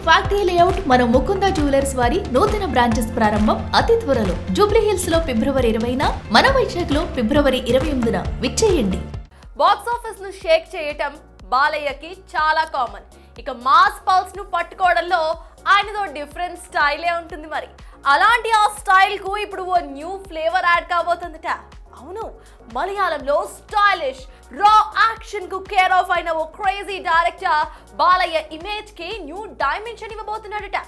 Factory layout మన Mukunda jewellers వారి నూతన బ్రాంచెస్ ప్రారంభం అతి త్వరలో జూబ్లీ హిల్స్ లో ఫిబ్రవరి 20న, మన వైజాగ్ లో ఫిబ్రవరి 28న విచ్చేయండి. బాక్స్ ఆఫీస్ ను షేక్ చేయటం బాలయ్యకి చాలా కామన్. ఇక మాస్ పల్స్ ను పట్టుకోవడంలో ఆయనదో డిఫరెంట్ స్టైలే ఉంటుంది. మరి అలాంటి ఆ స్టైల్ కు ఇప్పుడు ఓ న్యూ ఫ్లేవర్ యాడ్ కాబోతుందట. అవును, మలయాళంలో స్టైలిష్ రా యాక్షన్ కు కేర్ ఆఫ్ అయిన ఓ క్రేజీ డైరెక్టర్ బాలయ్య ఇమేజ్ కి న్యూ డైమెన్షన్ ఇవ్వబోతున్నాడట.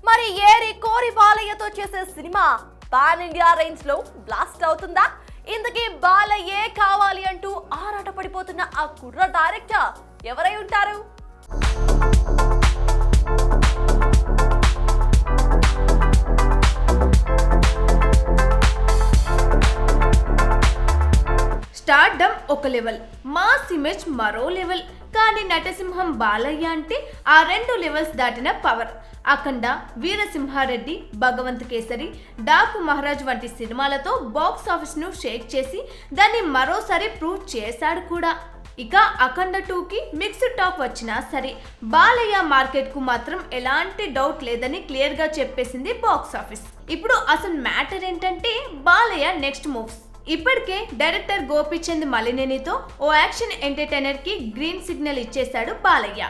మరి ఏరి కోరి బాలయ్యతో చేసే సినిమా పాన్ ఇండియా రేంజ్ లో బ్లాస్ట్ అవుతుందా? ఇంతకీ బాలయ్యే కావాలి అంటూ ఆరాట పడిపోతున్న ఆ కుర్ర డైరెక్టర్ ఎవరై ఉంటారు? స్టార్డమ్ ఒక లెవెల్, మాస్ ఇమేజ్ మరో లెవెల్. కానీ నటసింహం బాలయ్య అంటే ఆ రెండు లెవెల్స్ దాటిన పవర్. అఖండ, వీరసింహారెడ్డి, భగవంత్ కేసరి, డాకు మహారాజ్ వంటి సినిమాలతో బాక్స్ ఆఫీస్ ను షేక్ చేసి దాన్ని మరోసారి ప్రూవ్ చేశాడు కూడా. ఇక అఖండ 2కి మిక్స్డ్ టాక్ వచ్చినా సరే, బాలయ్య మార్కెట్ కు మాత్రం ఎలాంటి డౌట్ లేదని క్లియర్ గా చెప్పేసింది బాక్స్ ఆఫీస్. ఇప్పుడు అసలు మ్యాటర్ ఏంటంటే బాలయ్య నెక్స్ట్ మూవ్స్. ఇప్పటికే డైరెక్టర్ గోపీచంద్ మలినేనితో ఓ యాక్షన్ ఎంటర్టైనర్ కి గ్రీన్ సిగ్నల్ ఇచ్చేశాడు బాలయ్య.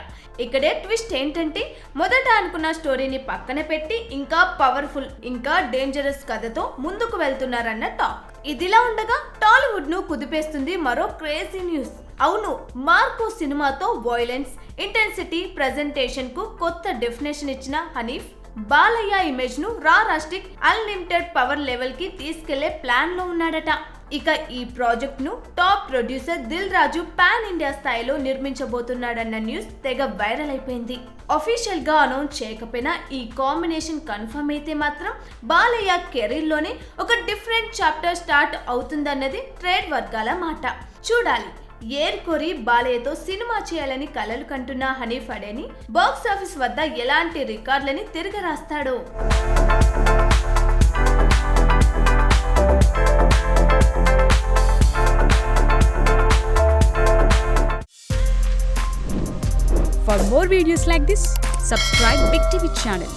ఇక్కడే ట్విస్ట్ ఏంటంటే, మొదట అనుకున్న స్టోరీని పక్కన పెట్టి ఇంకా పవర్ఫుల్, ఇంకా డేంజరస్ కథతో ముందుకు వెళ్తున్నారన్న టాక్. ఇదిలా ఉండగా టాలీవుడ్ ను కుదిపేస్తుంది మరో క్రేజీ న్యూస్. అవును, మార్కో సినిమాతో వైలెన్స్, ఇంటెన్సిటీ, ప్రెజెంటేషన్ కు కొత్త డెఫినేషన్ ఇచ్చిన హనీఫ్ బాలయ్య ఇమేజ్ ను రాస్టిక్ అన్లిమిటెడ్ పవర్ లెవెల్ కి తీసుకెళ్లే ప్లాన్ లో ఉన్నాడట. ఇక ఈ ప్రాజెక్ట్ ను top producer Dil Raju pan India స్థాయిలో నిర్మించబోతున్నాడన్న న్యూస్ తెగ వైరల్ అయిపోయింది. అఫీషియల్ గా అనౌన్స్ చేయకపోయినా ఈ కాంబినేషన్ కన్ఫర్మ్ అయితే మాత్రం బాలయ్య కెరీర్ లోనే ఒక డిఫరెంట్ చాప్టర్ స్టార్ట్ అవుతుందన్నది ట్రేడ్ వర్గాల మాట. చూడాలి, ఏర్కోరి బాలయ్యతో సినిమా చేయాలని కలలు కంటున్న హనీఫ్ అడేని బాక్స్ ఆఫీస్ వద్ద ఎలాంటి రికార్డులని తిరిగి రాస్తాడో. For more videos like this, subscribe Big TV channel.